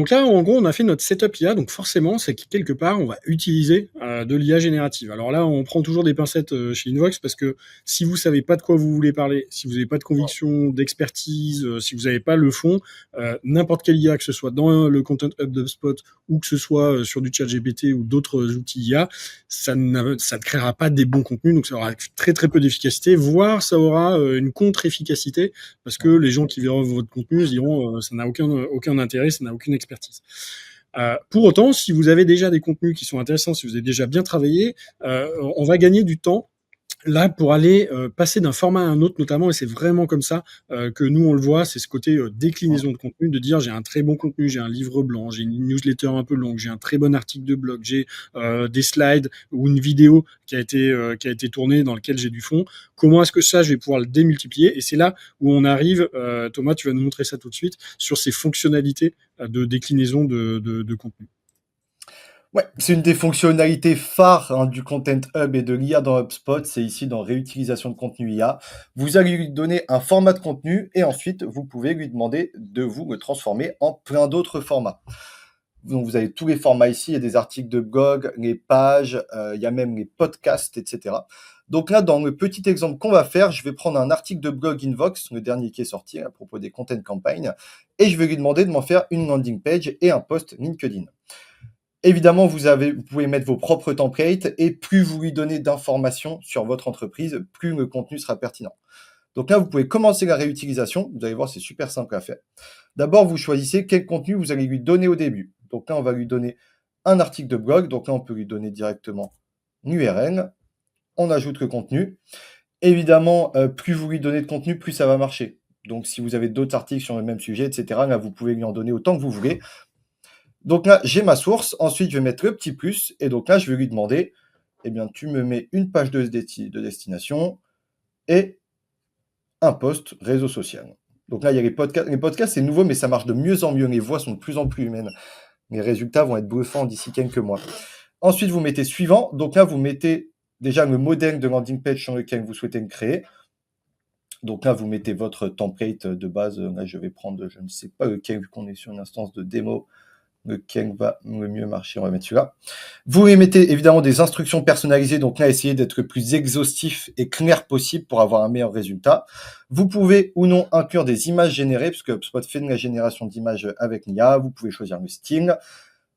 donc là, en gros, on a fait notre setup IA, donc forcément, c'est que quelque part, on va utiliser de l'IA générative. Alors là, on prend toujours des pincettes chez Invox parce que si vous savez pas de quoi vous voulez parler, si vous n'avez pas de conviction, d'expertise, si vous n'avez pas le fond, n'importe quelle IA, que ce soit dans le Content Hub d'HubSpot ou que ce soit sur du ChatGPT ou d'autres outils IA, ça ne créera pas des bons contenus, donc ça aura très très peu d'efficacité, voire ça aura une contre-efficacité parce que les gens qui verront votre contenu se diront ça n'a aucun intérêt, ça n'a aucune expertise. Pour autant, si vous avez déjà des contenus qui sont intéressants, si vous avez déjà bien travaillé, on va gagner du temps là pour aller passer d'un format à un autre notamment, et c'est vraiment comme ça que nous on le voit, c'est ce côté déclinaison de contenu, de dire j'ai un très bon contenu, j'ai un livre blanc, j'ai une newsletter un peu longue, j'ai un très bon article de blog, j'ai des slides ou une vidéo qui a été tournée dans laquelle j'ai du fond. Comment est-ce que ça je vais pouvoir le démultiplier? Et c'est là où on arrive, Thomas, tu vas nous montrer ça tout de suite, sur ces fonctionnalités de déclinaison de contenu. Ouais, c'est une des fonctionnalités phares du Content Hub et de l'IA dans HubSpot, c'est ici dans réutilisation de contenu IA. Vous allez lui donner un format de contenu et ensuite vous pouvez lui demander de vous le transformer en plein d'autres formats. Donc vous avez tous les formats ici, il y a des articles de blog, les pages, il y a même les podcasts, etc. Donc là, dans le petit exemple qu'on va faire, je vais prendre un article de blog Invox, le dernier qui est sorti à propos des content campaigns, et je vais lui demander de m'en faire une landing page et un post LinkedIn. Évidemment, vous pouvez mettre vos propres templates et plus vous lui donnez d'informations sur votre entreprise, plus le contenu sera pertinent. Donc là, vous pouvez commencer la réutilisation. Vous allez voir, c'est super simple à faire. D'abord, vous choisissez quel contenu vous allez lui donner au début. Donc là, on va lui donner un article de blog. Donc là, on peut lui donner directement l'URL. On ajoute le contenu. Évidemment, plus vous lui donnez de contenu, plus ça va marcher. Donc si vous avez d'autres articles sur le même sujet, etc., là, vous pouvez lui en donner autant que vous voulez. Donc là, j'ai ma source. Ensuite, je vais mettre le petit plus. Et donc là, je vais lui demander, eh bien, tu me mets une page de destination et un post réseau social. Donc là, il y a les podcasts. Les podcasts, c'est nouveau, mais ça marche de mieux en mieux. Les voix sont de plus en plus humaines. Les résultats vont être bluffants d'ici quelques mois. Ensuite, vous mettez suivant. Donc là, vous mettez déjà le modèle de landing page sur lequel vous souhaitez le créer. Donc là, vous mettez votre template de base. Là, je vais prendre, je ne sais pas lequel, vu qu'on est sur une instance de démo, lequel va le mieux marcher. On va mettre celui-là. Vous mettez évidemment des instructions personnalisées. Donc là, essayez d'être le plus exhaustif et clair possible pour avoir un meilleur résultat. Vous pouvez ou non inclure des images générées, puisque HubSpot fait de la génération d'images avec l'IA. Vous pouvez choisir le style.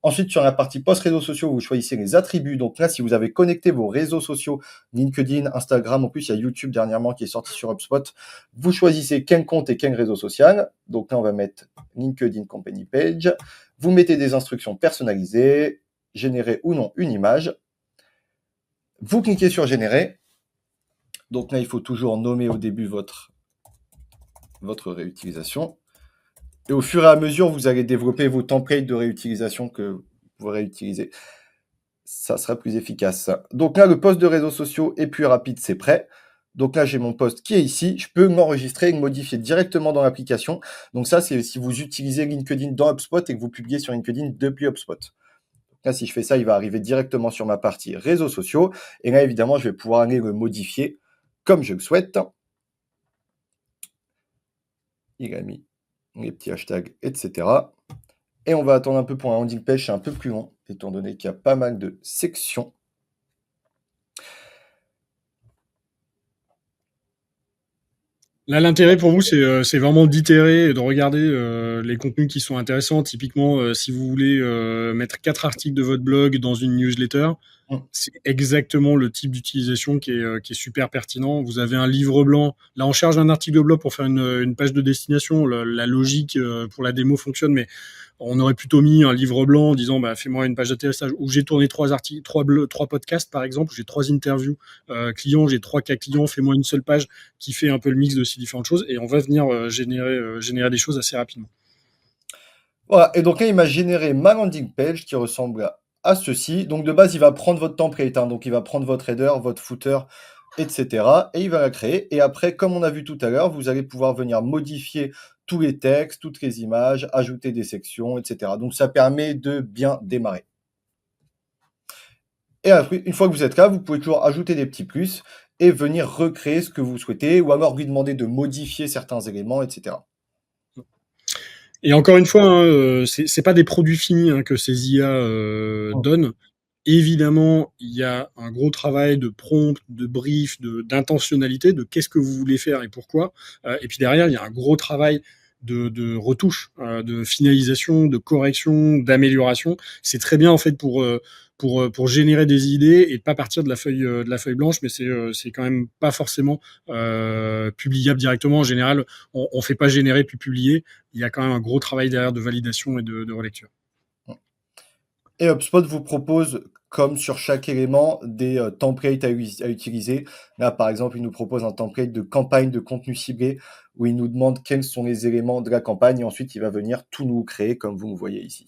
Ensuite, sur la partie post-réseaux sociaux, vous choisissez les attributs. Donc là, si vous avez connecté vos réseaux sociaux, LinkedIn, Instagram, en plus, il y a YouTube dernièrement qui est sorti sur HubSpot, vous choisissez quel compte et quel réseau social. Donc là, on va mettre LinkedIn Company Page. Vous mettez des instructions personnalisées, générer ou non une image. Vous cliquez sur générer. Donc là, il faut toujours nommer au début votre réutilisation. Et au fur et à mesure, vous allez développer vos templates de réutilisation que vous réutilisez. Ça sera plus efficace. Donc là, le post de réseaux sociaux est plus rapide, c'est prêt. Donc là, j'ai mon post qui est ici. Je peux m'enregistrer et le modifier directement dans l'application. Donc ça, c'est si vous utilisez LinkedIn dans HubSpot et que vous publiez sur LinkedIn depuis HubSpot. Donc là, si je fais ça, il va arriver directement sur ma partie réseaux sociaux. Et là, évidemment, je vais pouvoir aller le modifier comme je le souhaite. Il a mis les petits hashtags, etc. Et on va attendre un peu pour un landing page, c'est un peu plus long, étant donné qu'il y a pas mal de sections. Là, l'intérêt pour vous, c'est vraiment d'itérer et de regarder les contenus qui sont intéressants. Typiquement, si vous voulez mettre 4 articles de votre blog dans une newsletter, c'est exactement le type d'utilisation qui est super pertinent. Vous avez un livre blanc. Là, on charge un article de blog pour faire une page de destination. La logique pour la démo fonctionne, mais on aurait plutôt mis un livre blanc en disant bah, fais-moi une page d'atterrissage où j'ai tourné 3 articles, 3 podcasts par exemple, où j'ai 3 interviews clients, j'ai 3 cas clients, fais-moi une seule page qui fait un peu le mix de ces différentes choses et on va venir générer des choses assez rapidement. Voilà, et donc là, il m'a généré ma landing page qui ressemble à ceci. Donc de base, il va prendre votre template, donc il va prendre votre header, votre footer, etc. Et il va la créer. Et après, comme on a vu tout à l'heure, vous allez pouvoir venir modifier tous les textes, toutes les images, ajouter des sections, etc. Donc ça permet de bien démarrer. Et après, une fois que vous êtes là, vous pouvez toujours ajouter des petits plus et venir recréer ce que vous souhaitez ou alors lui demander de modifier certains éléments, etc. Et encore une fois, hein, c'est pas des produits finis hein, que ces IA donnent. Évidemment, il y a un gros travail de prompt, de brief, d'intentionnalité, de qu'est-ce que vous voulez faire et pourquoi. Et puis derrière, il y a un gros travail de retouche, de finalisation, de correction, d'amélioration. C'est très bien en fait pour générer des idées et de pas partir de la feuille blanche, mais c'est quand même pas forcément publiable directement. En général, on fait pas générer puis publier. Il y a quand même un gros travail derrière de validation et de relecture. Et HubSpot vous propose, comme sur chaque élément, des templates à utiliser. Là, par exemple, il nous propose un template de campagne de contenu ciblé où il nous demande quels sont les éléments de la campagne et ensuite il va venir tout nous créer comme vous me voyez ici.